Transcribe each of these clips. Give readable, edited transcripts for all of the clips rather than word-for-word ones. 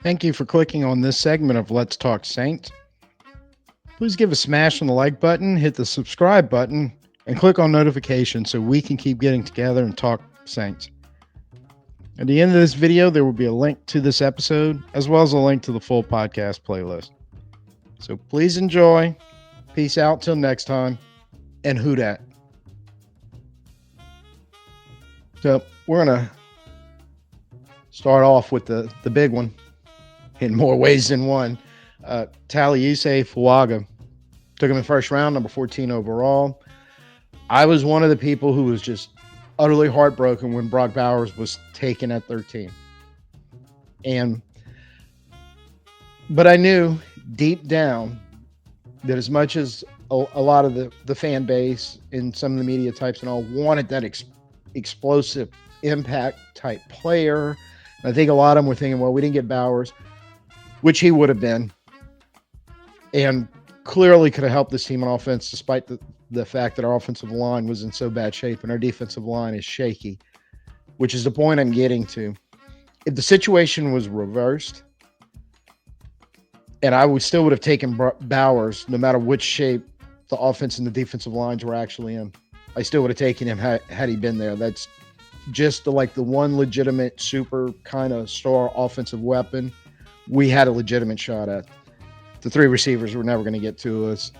Thank you for clicking on this segment of Let's Talk Saints. Please give a smash on the like button, hit the subscribe button, and click on notifications so we can keep getting together and talk Saints. At the end of this video, there will be a link to this episode, as well as a link to the full podcast playlist. So please enjoy. Peace out till next time, and who dat? So we're going to start off with the big one in more ways than one. Taliese Fuaga. Took him in first round, number 14 overall. I was one of the people who was just utterly heartbroken when Brock Bowers was taken at 13. But I knew deep down that as much as a lot of the fan base and some of the media types and all wanted that explosive impact type player, I think a lot of them were thinking, well, we didn't get Bowers, which he would have been, and clearly could have helped this team on offense, despite the fact that our offensive line was in so bad shape and our defensive line is shaky, which is the point I'm getting to. If the situation was reversed, and I still would have taken Bowers, no matter which shape the offense and the defensive lines were actually in. I still would have taken him had he been there. That's just the one legitimate super kind of star offensive weapon we had a legitimate shot at. The three receivers were never going to get to us.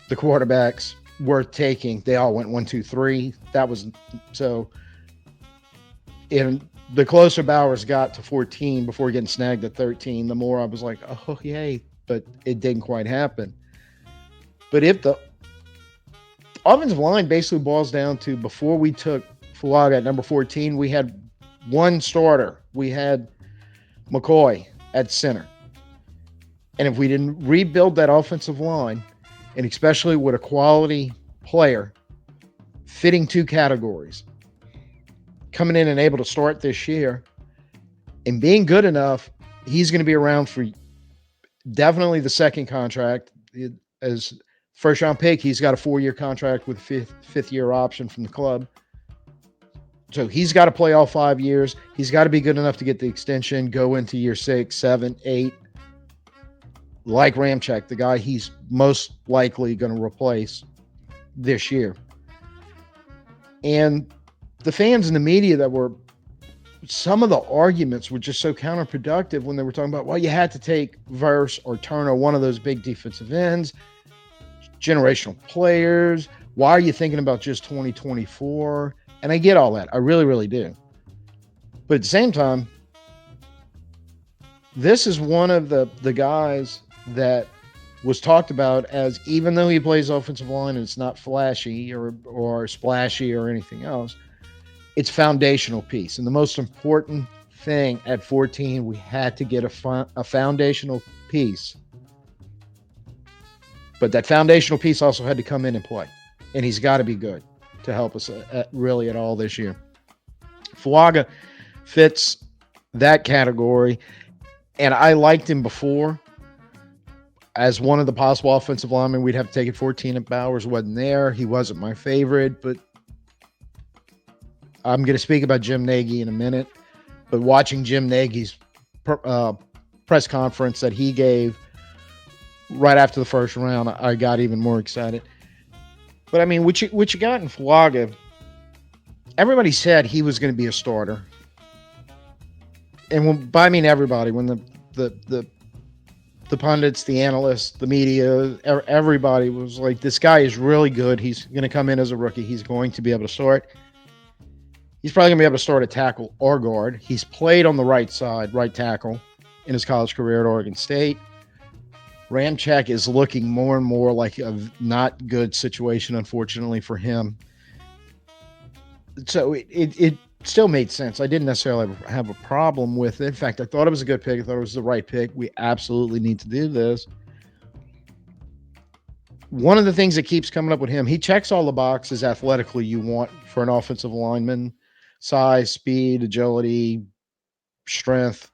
The quarterbacks worth taking, they all went 1, 2, 3. That was so. And the closer Bowers got to 14 before getting snagged at 13, the more I was like, oh, yay. But it didn't quite happen. But if the offensive line basically boils down to, before we took Fuaga at number 14, we had one starter. We had McCoy at center. And if we didn't rebuild that offensive line, and especially with a quality player fitting two categories, coming in and able to start this year and being good enough, he's going to be around for definitely the second contract. As first round pick, he's got a 4-year contract with fifth year option from the club. So he's got to play all 5 years. He's got to be good enough to get the extension, go into year 6, 7, 8. Like Ramczyk, the guy he's most likely going to replace this year. And the fans and the media some of the arguments were just so counterproductive when they were talking about, well, you had to take Verse or Turner, one of those big defensive ends, generational players. Why are you thinking about just 2024? And I get all that. I really, really do. But at the same time, this is one of the guys that was talked about as, even though he plays offensive line and it's not flashy or splashy or anything else, it's foundational piece. And the most important thing at 14, we had to get a foundational piece. But that foundational piece also had to come in and play. And he's got to be good to help us really at all this year. Fuaga fits that category. And I liked him before as one of the possible offensive linemen. We'd have to take it 14 if Bowers wasn't there. He wasn't my favorite, but I'm going to speak about Jim Nagy in a minute. But watching Jim Nagy's press conference that he gave right after the first round, I got even more excited. But I mean, what you got in Fuaga, everybody said he was going to be a starter. And by I mean everybody, when the pundits, the analysts, the media, everybody was like, this guy is really good. He's going to come in as a rookie. He's going to be able to start. He's probably going to be able to start at tackle or guard. He's played on the right side, right tackle, in his college career at Oregon State. Ramczyk is looking more and more like a not good situation, unfortunately, for him. So it still made sense. I didn't necessarily have a problem with it. In fact, I thought it was a good pick. I thought it was the right pick. We absolutely need to do this. One of the things that keeps coming up with him, he checks all the boxes athletically you want for an offensive lineman: size, speed, agility, strength.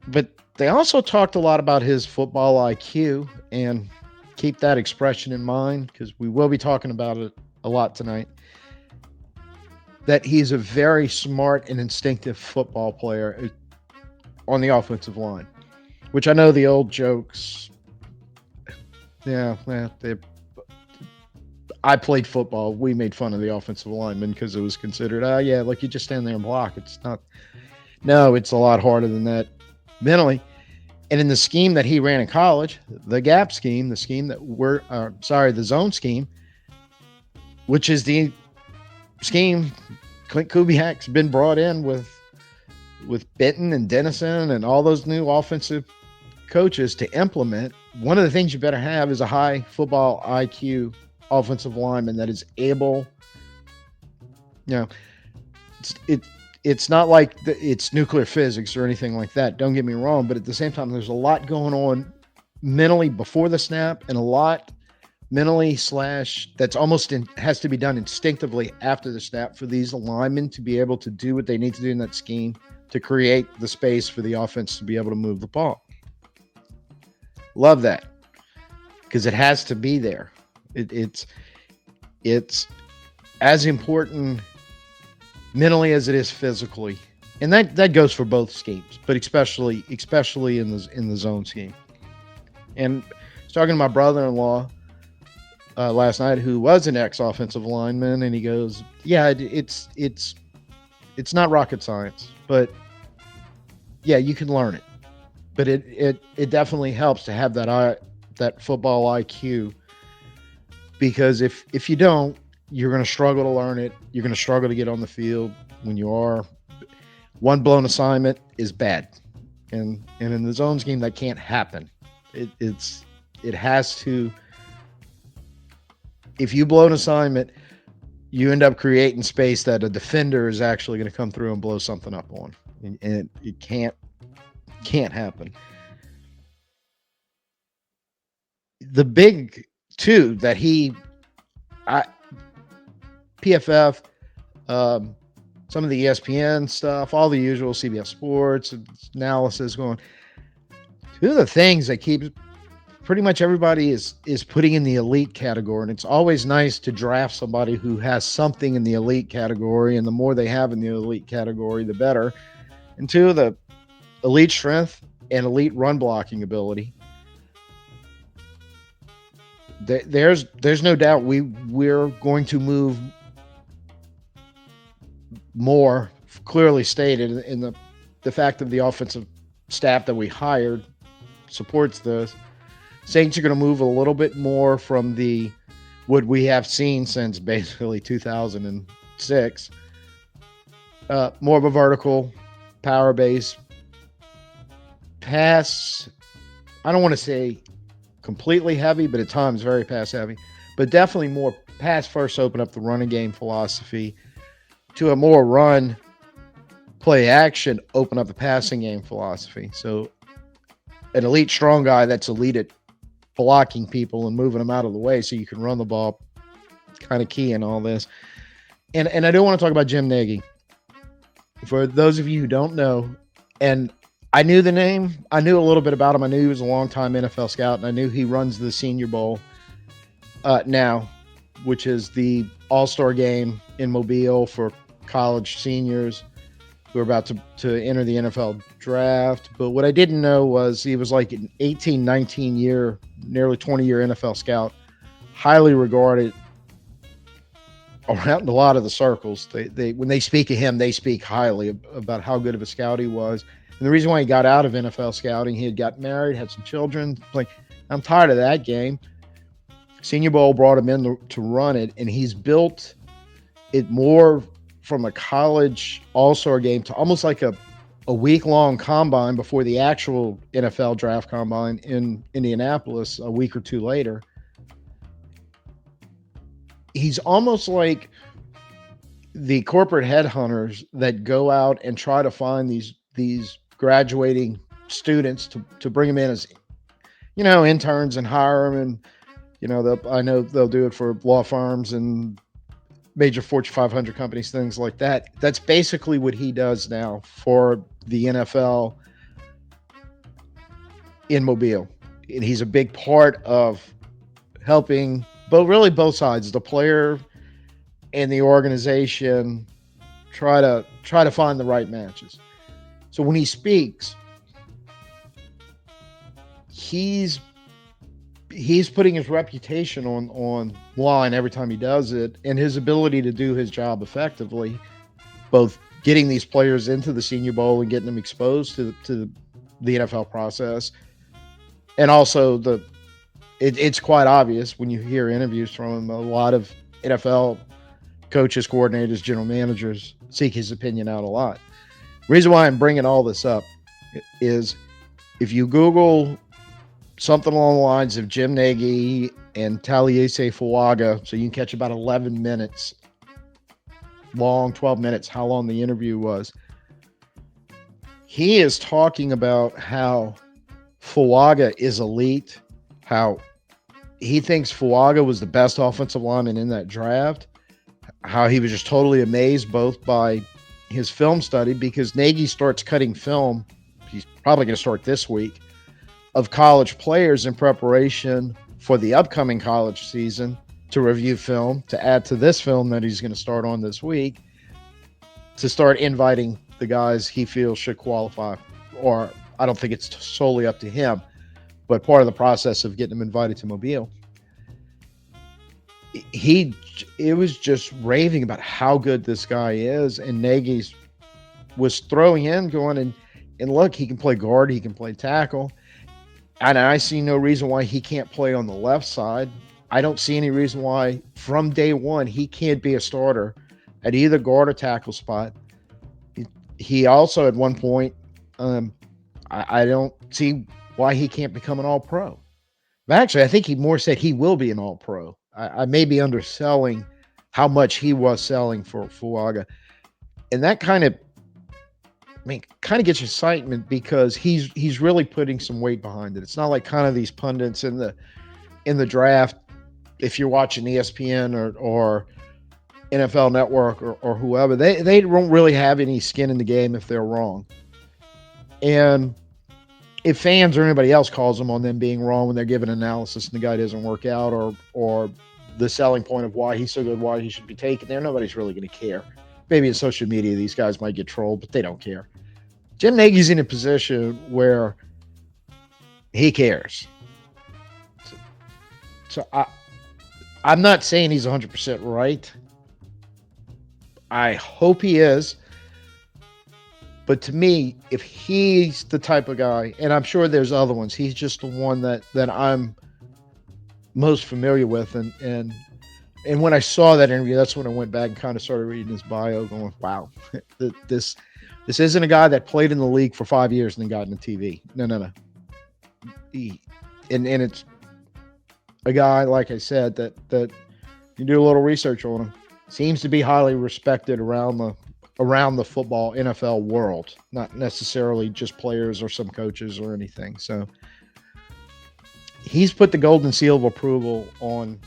But they also talked a lot about his football IQ, and keep that expression in mind because we will be talking about it a lot tonight. That he's a very smart and instinctive football player. on the offensive line, which I know the old jokes. Yeah, I played football. We made fun of the offensive lineman because it was considered, yeah, like you just stand there and block. It's not. No, it's a lot harder than that mentally. And in the scheme that he ran in college, the gap scheme, the scheme that the zone scheme, which is the scheme Clint Kubiak's been brought in with Benton and Dennison and all those new offensive coaches to implement. One of the things you better have is a high football IQ offensive lineman that is able, it's not like it's nuclear physics or anything like that. Don't get me wrong, but at the same time, there's a lot going on mentally before the snap and a lot mentally / that's almost has to be done instinctively after the snap for these linemen to be able to do what they need to do in that scheme to create the space for the offense to be able to move the ball. Love that because it has to be there. It's as important mentally as it is physically, and that goes for both schemes, but especially in the zone scheme. And I was talking to my brother-in-law last night, who was an ex-offensive lineman, and he goes, "Yeah, it's not rocket science, but yeah, you can learn it. But it definitely helps to have that football IQ, because if you don't, you're going to struggle to learn it. You're going to struggle to get on the field. When you are, one blown assignment is bad, and in the zone scheme that can't happen. It has to. If you blow an assignment, you end up creating space that a defender is actually going to come through and blow something up on, and it can't happen. The big two that PFF, some of the ESPN stuff, all the usual CBS Sports analysis going. Two of the things that keeps pretty much everybody is putting in the elite category, and it's always nice to draft somebody who has something in the elite category, and the more they have in the elite category, the better. And two, the elite strength and elite run blocking ability. There's no doubt we're going to move more, clearly stated in the fact of the offensive staff that we hired supports this. Saints are going to move a little bit more from what we have seen since basically 2006, more of a vertical power base pass. I don't want to say completely heavy, but at times very pass heavy, but definitely more pass first, open up the running game philosophy, to a more run play action, open up the passing game philosophy. So an elite strong guy that's elite at blocking people and moving them out of the way so you can run the ball, kind of key in all this. And I do want to talk about Jim Nagy. For those of you who don't know, and I knew the name, I knew a little bit about him. I knew he was a longtime NFL scout, and I knew he runs the Senior Bowl now, which is the all-star game in Mobile for college seniors who are about to enter the NFL draft. But what I didn't know was he was like an 18, 19 year, nearly 20-year NFL scout, highly regarded around a lot of the circles. They when they speak of him, they speak highly about how good of a scout he was. And the reason why he got out of NFL scouting, he had got married, had some children. Like, I'm tired of that game. Senior Bowl brought him in to run it, and he's built it more from a college all-star game to almost like a week-long combine before the actual NFL draft combine in Indianapolis a week or two later. He's almost like the corporate headhunters that go out and try to find these graduating students to bring them in as, interns and hire them. And, I know they'll do it for law firms and major Fortune 500 companies, things like that. That's basically what he does now for the NFL in Mobile. And he's a big part of helping both sides, the player and the organization, try to find the right matches. So when he speaks, he's putting his reputation on line every time he does it, and his ability to do his job effectively, both getting these players into the Senior Bowl and getting them exposed to the NFL process, and also it's quite obvious when you hear interviews from him. A lot of NFL coaches, coordinators, general managers seek his opinion out a lot. The reason why I'm bringing all this up is if you Google something along the lines of Jim Nagy and Taliese Fuaga, so you can catch about 11 minutes long, 12 minutes, how long the interview was. He is talking about how Fuaga is elite, how he thinks Fuaga was the best offensive lineman in that draft, how he was just totally amazed both by his film study, because Nagy starts cutting film, he's probably going to start this week, of college players in preparation for the upcoming college season to review film, to add to this film that he's going to start on this week, to start inviting the guys he feels should qualify. Or I don't think it's solely up to him, but part of the process of getting him invited to Mobile. It was just raving about how good this guy is, and Nagy was throwing in, going, and look, he can play guard, he can play tackle, and I see no reason why he can't play on the left side. I don't see any reason why from day one he can't be a starter at either guard or tackle spot. He also at one point, I don't see why he can't become an all-pro. Actually, I think he more said he will be an all-pro. I may be underselling how much he was selling for Fuaga. And that kind of gets your excitement, because he's really putting some weight behind it. It's not like kind of these pundits in the draft, if you're watching ESPN or NFL Network or whoever, they don't really have any skin in the game if they're wrong. And if fans or anybody else calls them on them being wrong when they're giving analysis and the guy doesn't work out, or the selling point of why he's so good, why he should be taken there, nobody's really going to care. Maybe in social media, these guys might get trolled, but they don't care. Jim Nagy's in a position where he cares. So I'm not saying he's 100% right. I hope he is. But to me, if he's the type of guy, and I'm sure there's other ones, he's just the one that I'm most familiar with. And when I saw that interview, that's when I went back and kind of started reading his bio, going, wow, this isn't a guy that played in the league for 5 years and then got into TV. No. And it's a guy, like I said, that you do a little research on him, seems to be highly respected around the football NFL world, not necessarily just players or some coaches or anything. So he's put the golden seal of approval on